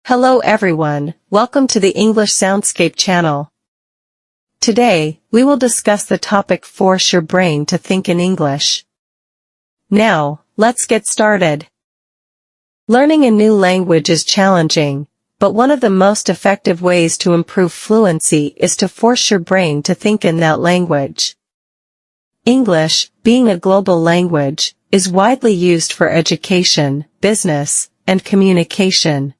Hello everyone, welcome to the English Soundscape channel. Today, we will discuss the topic Force Your Brain to Think in English. Now, let's get started. Learning a new language is challenging, but one of the most effective ways to improve fluency is to force your brain to think in that language. English, being a global language, is widely used for education, business, and communication.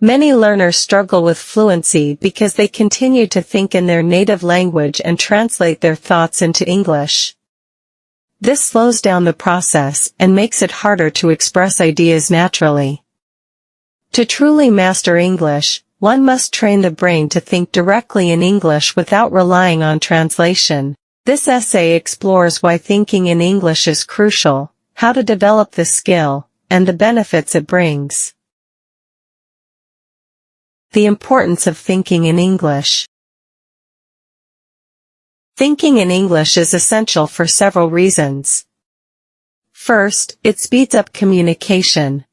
Many learners struggle with fluency because they continue to think in their native language and translate their thoughts into English. This slows down the process and makes it harder to express ideas naturally. To truly master English, one must train the brain to think directly in English without relying on translation. This essay explores why thinking in English is crucial, how to develop this skill, and the benefits it brings. The importance of thinking in English. Thinking in English is essential for several reasons. First, it speeds up communication.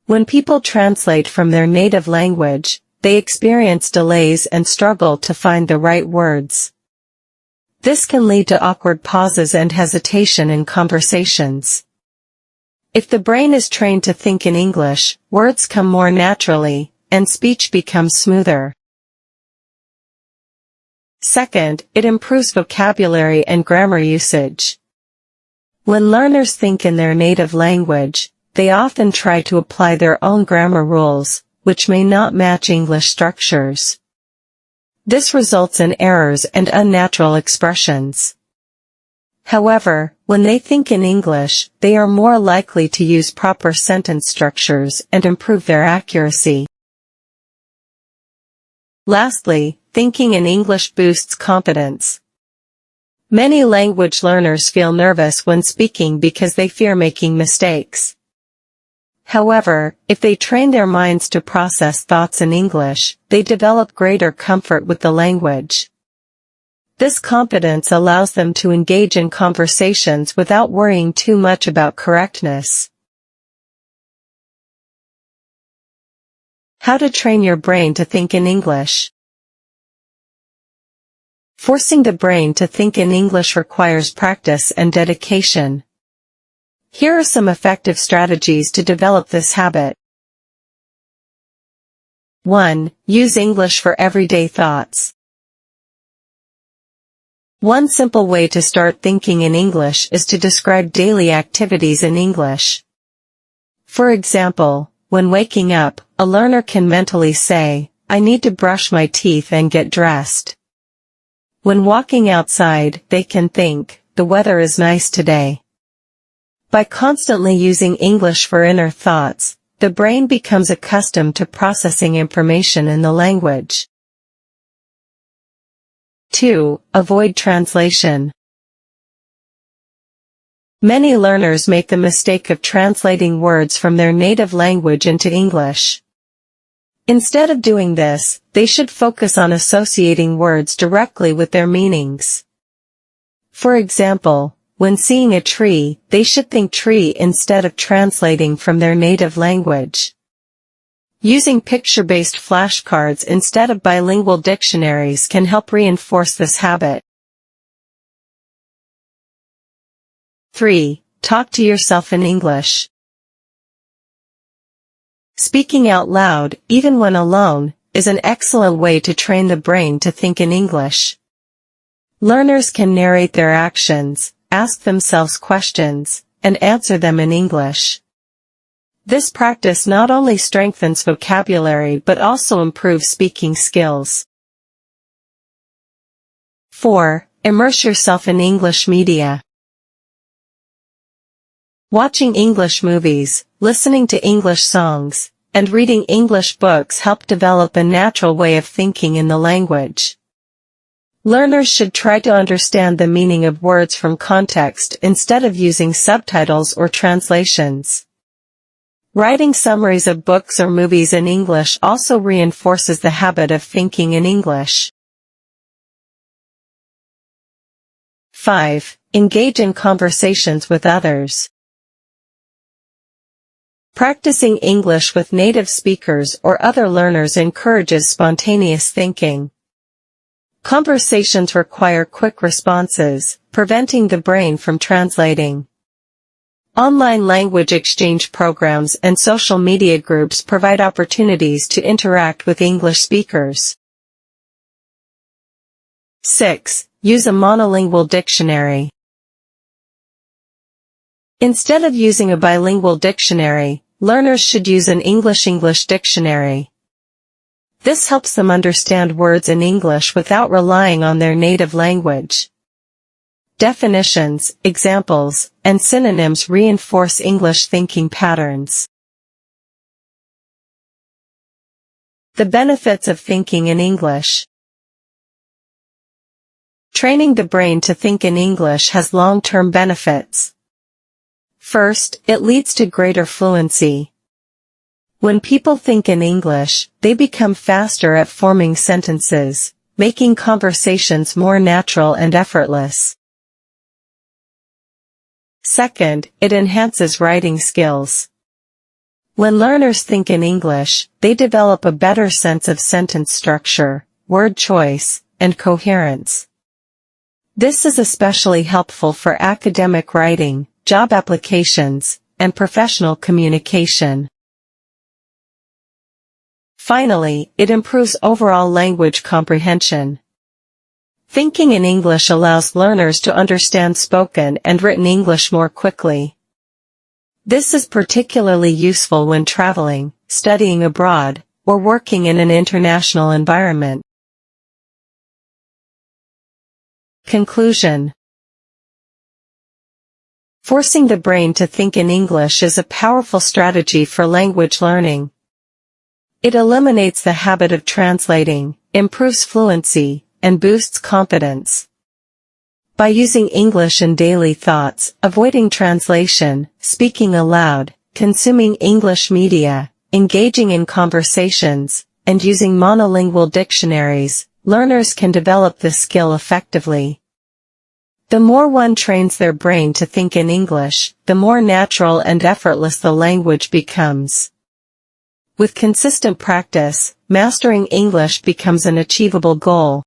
When people translate from their native language, they experience delays and struggle to find the right words. This can lead to awkward pauses and hesitation in conversations. If the brain is trained to think in English, words come more naturally, and speech becomes smoother. Second, it improves vocabulary and grammar usage. When learners think in their native language, they often try to apply their own grammar rules, which may not match English structures. This results in errors and unnatural expressions. However, when they think in English, they are more likely to use proper sentence structures and improve their accuracy. Lastly, thinking in English boosts confidence. Many language learners feel nervous when speaking because they fear making mistakes. However, if they train their minds to process thoughts in English, they develop greater comfort with the language. This confidence allows them to engage in conversations without worrying too much about correctness. How to train your brain to think in English. Forcing the brain to think in English requires practice and dedication. Here are some effective strategies to develop this habit. 1. Use English for everyday thoughts. One simple way to start thinking in English is to describe daily activities in English. For example, when waking up, a learner can mentally say, "I need to brush my teeth and get dressed." When walking outside, they can think, "The weather is nice today." By constantly using English for inner thoughts, the brain becomes accustomed to processing information in the language. 2. Avoid translation. Many learners make the mistake of translating words from their native language into English. Instead of doing this, they should focus on associating words directly with their meanings. For example, when seeing a tree, they should think tree instead of translating from their native language. Using picture-based flashcards instead of bilingual dictionaries can help reinforce this habit. 3. Talk to yourself in English. Speaking out loud, even when alone, is an excellent way to train the brain to think in English. Learners can narrate their actions, ask themselves questions, and answer them in English. This practice not only strengthens vocabulary but also improves speaking skills. 4. Immerse yourself in English media. Watching English movies, listening to English songs, and reading English books help develop a natural way of thinking in the language. Learners should try to understand the meaning of words from context instead of using subtitles or translations. Writing summaries of books or movies in English also reinforces the habit of thinking in English. 5. Engage in conversations with others. Practicing English with native speakers or other learners encourages spontaneous thinking. Conversations require quick responses, preventing the brain from translating. Online language exchange programs and social media groups provide opportunities to interact with English speakers. 6. Use a monolingual dictionary. Instead of using a bilingual dictionary, learners should use an English-English dictionary. This helps them understand words in English without relying on their native language. Definitions, examples, and synonyms reinforce English thinking patterns. The benefits of thinking in English. Training the brain to think in English has long-term benefits. First, it leads to greater fluency. When people think in English, they become faster at forming sentences, making conversations more natural and effortless. Second, it enhances writing skills. When learners think in English, they develop a better sense of sentence structure, word choice, and coherence. This is especially helpful for academic writing, job applications, and professional communication. Finally, it improves overall language comprehension. Thinking in English allows learners to understand spoken and written English more quickly. This is particularly useful when traveling, studying abroad, or working in an international environment. Conclusion. Forcing the brain to think in English is a powerful strategy for language learning. It eliminates the habit of translating, improves fluency, and boosts confidence. By using English in daily thoughts, avoiding translation, speaking aloud, consuming English media, engaging in conversations, and using monolingual dictionaries, learners can develop this skill effectively. The more one trains their brain to think in English, the more natural and effortless the language becomes. With consistent practice, mastering English becomes an achievable goal.